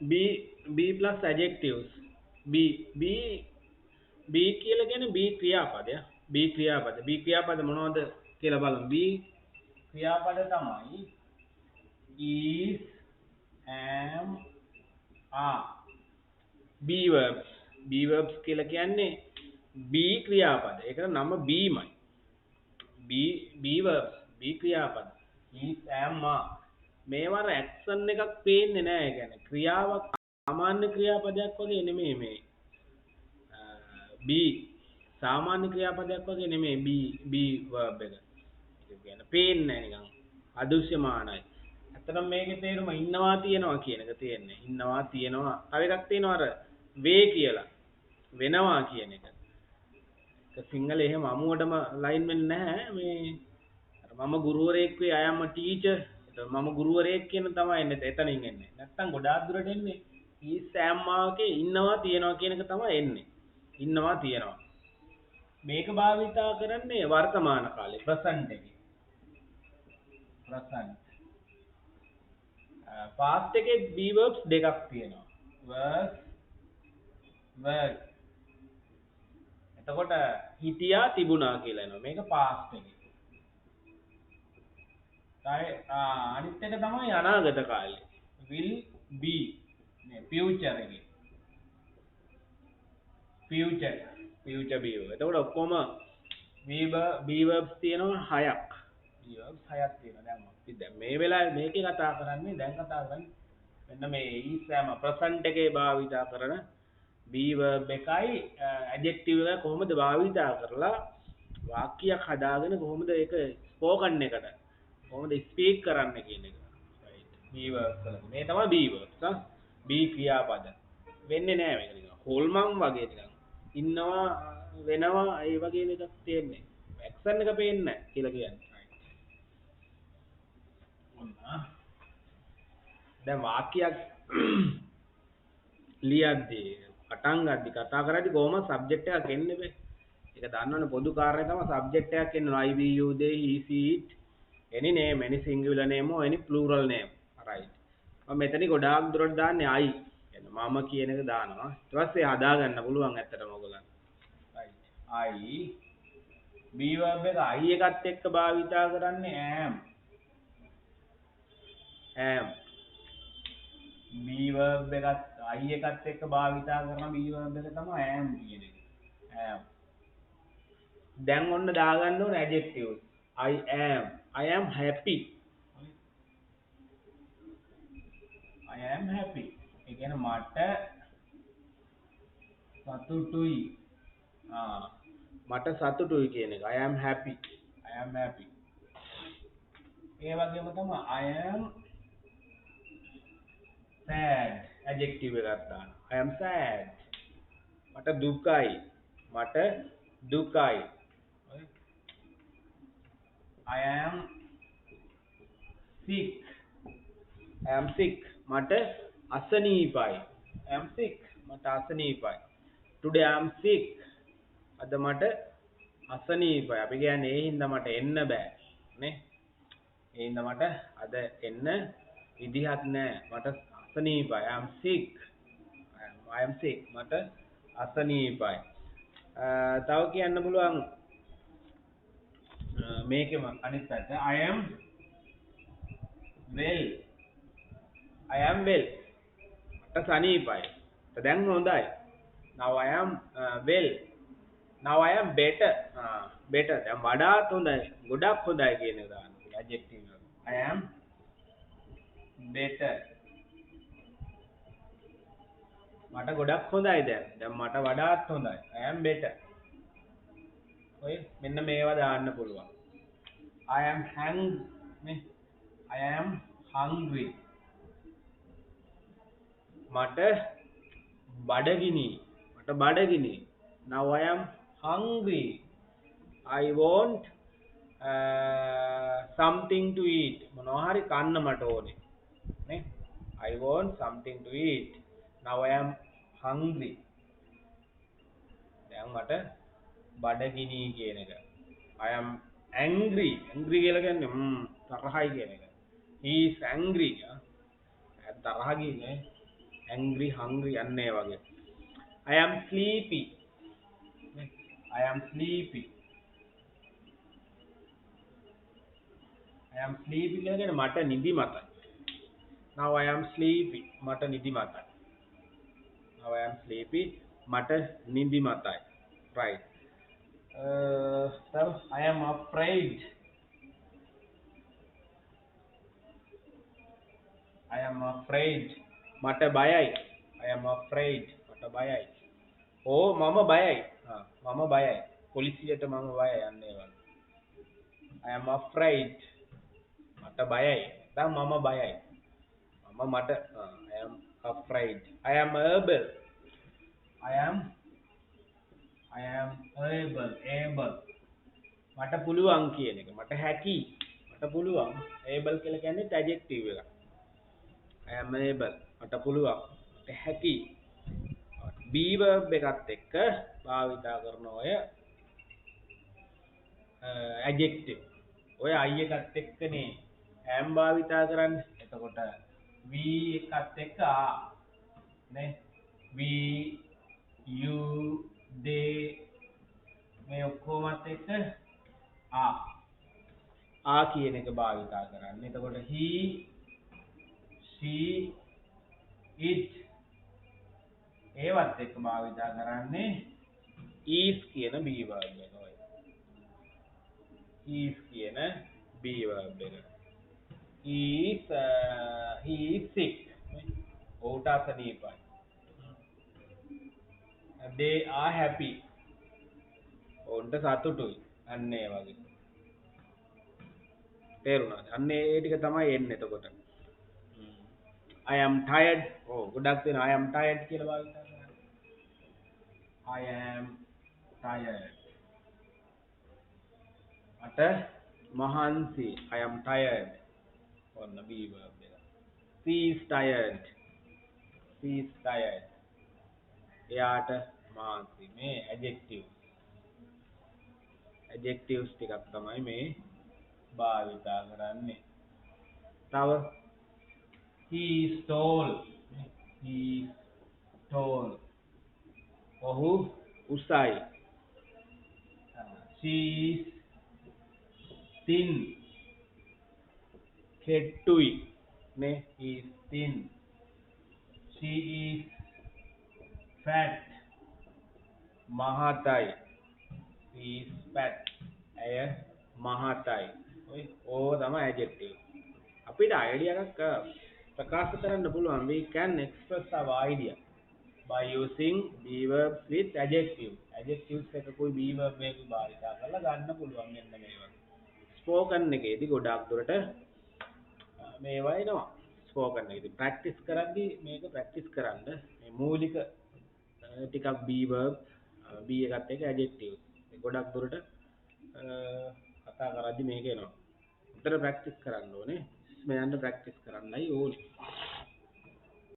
B plus adjectives. B B B කියලා කියන්නේ B ක්‍රියාපදය. B ක්‍රියාපද. B ක්‍රියාපද මොනවද කියලා බලමු. B ක්‍රියාපද තමයි is, am, are. B verbs. B verbs කියලා කියන්නේ B ක්‍රියාපද. ඒකට නම B මයි. B verbs. B ක්‍රියාපද. is, am, are. මේවර ඇක්ෂන් එකක් පේන්නේ නැහැ. ඒ කියන්නේ ක්‍රියාවක් සාමාන්‍ය ක්‍රියාපදයක් වගේ නෙමෙයි මේ. B සාමාන්‍ය ක්‍රියාපදයක් වගේ නෙමෙයි B verb එක. ඒ කියන්නේ පේන්නේ නැහැ නිකන්. අදෘශ්‍යමානයි. ඇත්තටම මේකේ තේරුම ඉන්නවා තියනවා කියන එක තියෙන්නේ. ඉන්නවා තියනවා. තව එකක් තියෙනවා අර වේ කියලා. වෙනවා කියන එක. ඒක සිංහලේ එහෙම අමුවටම ලයින් වෙන්නේ නැහැ. මේ අර මම ගුරුවරයෙක් වේ I am a teacher. ඒක මම ගුරුවරයෙක් කියන තමයි එන්නේ. එතනින් එන්නේ. නැත්තම් ගොඩාක් දුරට එන්නේ is am මාකේ ඉන්නවා තියනවා කියන එක තමයි එන්නේ. ඉන්නවා තියනවා. මේක භාවිතා කරන්නේ වර්තමාන කාලේ present එකේ. present past එකේ B verbs දෙකක් තියෙනවා. was, were. එතකොට හිටියා තිබුණා කියලා එනවා. මේක past එකේ. අනිත් එක තමයි අනාගත කාලේ. will be. මේ future එකේ. future B verb. එතකොට ඔක්කොම B verbs තියෙනවා 6ක්. B verbs 6ක් තියෙනවා. දැන් අපි දැන් මේ වෙලාවේ මේකේ කතා කරන්නේ මෙන්න මේ is am present එකේ භාවිතා කරන B verb එකයි adjective එක කොහොමද භාවිතා කරලා වාක්‍යයක් හදාගෙන කොහොමද ඒක ස්පෝකන් එකට කොහොමද ස්පීක් කරන්න කියන එක. right. B verbs වල මේ තමයි B verbs. B ක්‍රියාපද. වෙන්නේ නැහැ මේක නිකන්. හොල්මන් වගේ නිකන්. ඉන්නවා වෙනවා ඒ වගේ එකක් තියෙන්නේ. ඇක්ෂන් එක පේන්නේ නැහැ කියලා කියන්නේ. දැන් වාක්‍යයක් ලියද්දී පටන් ගද්දි කතා කරද්දි කොහොම සබ්ජෙක්ට් එකක් එන්නේ බෑ. ඒක දන්නවනේ පොදු කාර්යය තමයි සබ්ජෙක්ට් එකක් එන්නේ. I, we, you, they, he, she, it. any name, any singular name or any plural name. right. මම මෙතන ගොඩාක් දුරට දාන්නේ I. يعني මම කියන එක දානවා. ඊට පස්සේ හදා ගන්න පුළුවන් ඇත්තටම ඔයගොල්ලන්. right. I B verb එක I එකත් එක්ක භාවිතා කරන්නේ am. B verb එකත් I එකත් එක්ක භාවිතා කරන B verb එක තමයි am කියන එක. am. දැන් ඔන්න දාගන්න ඕනේ adjectives. I am happy. I am happy. ඒ කියන්නේ මට සතුටුයි. මට සතුටුයි කියන එක. I am happy. ඒ වගේම තමයි I am sad. adjective එකක් දාන්න. I am sad. මට දුකයි. I am sick. මට අසනීපයි. Today I am sick. අද මට අසනීපයි. අපි කියන්නේ ඒ හින්දා මට එන්න බෑ. නේ? ඒ හින්දා මට අද එන්න විදිහක් නෑ. මට අසනීපයි. I am sick. මට අසනීපයි. තව කියන්න පුළුවන් මේකෙම අනිත් පැත්ත I am well. මට සනීපයි. දැන් හොඳයි. Now I am well. Now I am better. දැන් වඩාත් හොඳයි. ගොඩක් හොඳයි කියන එක දාන්න. adjective එක. I am better. මට ගොඩක් හොඳයි දැන්. දැන් මට වඩාත් හොඳයි. I am better. ඔය මෙන්න මේවා දාන්න පුළුවන්. I am hungry. මට බඩගිනි. Now I am hungry. I want something to eat. මොනවා හරි කන්න මට ඕනේ. නේ? I want something to eat. Now I am hungry. දැන් මට බඩගිනි කියන එක. I am angry කියලා කියන්නේ තරහයි කියන එක. He is angry. තරහ ගියේ නේ. angry hungry අන්න ඒ වගේ. I am sleepy. I am sleepy. I am sleepy කියලා කියන්නේ මට නිදිමතයි. Now I am sleepy. මට නිදිමතයි. Now I am sleepy. මට නිදිමතයි. Right. Sir, I am afraid. I am afraid. මට බයයි. I am afraid. මට බයයි. ඕ මම බයයි. මම බයයි. පොලිසියට මම බයයි අන්න ඒ වගේ. I am afraid. මට බයයි. දැන් මම බයයි. මට I am afraid. I am able. I am able. මට පුළුවන් කියන එක. මට හැකි. මට පුළුවන්. able කියලා කියන්නේ adjective එක. I am able. මට පුළුවන්. මට හැකි. be verb එකත් එක්ක භාවිතා කරන ඔය adjective. ඔය I එකත් එක්කනේ am භාවිතා කරන්නේ. එතකොට we එකත් එක්ක නේ we you they මේ ඔක්කොමත් එක්ක කියන එක භාවිතා කරන්නේ. එතකොට he she it ඒවත් එක්ක භාවිතා කරන්නේ is කියන be verb එක. ඔය is කියන be verb එක. he is sick. ඔහුට අසනීපයි. they are happy. ඔවුන්ට සතුටුයි. අන්න ඒ වගේ. තේරුණාද? අන්න ඒ ටික තමයි එන්නේ එතකොට. I am tired. ගොඩක් වෙන I am tired කියලා භාවිතා කරනවා. I am tired. මට මහන්සි. I am tired. ඔන්න be verb එක. She is tired. She is tired. එයාට මහන්සි. මේ adjective. adjectives ටිකක් තමයි මේ භාවිතා කරන්නේ. තව he is tall. He is tall. ඔහු උසයි. She is thin. කෙට්ටුයි. නේ he is thin. She is fat. මහතයි. She is fat. ඇය මහතයි. ඕව තමයි adjective. අපිට idea එකක් ප්‍රකාශ කරන්න පුළුවන්. We can express our idea by using be verbs with adjectives. adjectives එකකුයි be verb එකකුයි භාවිතා කරලා ගන්න පුළුවන් මෙන්න මේ වගේ. spoken එකේදී ගොඩාක් දුරට මේවා එනවා. spoken එකේදී practice කරද්දී මේක practice කරන්න මේ මූලික ටිකක් be verbs be එකත් එක්ක adjectives ගොඩක් දුරට කතා කරද්දී මේක එනවා. උතර practice කරන්න ඕනේ. මේ යන්න practice කරන්නයි ඕනේ.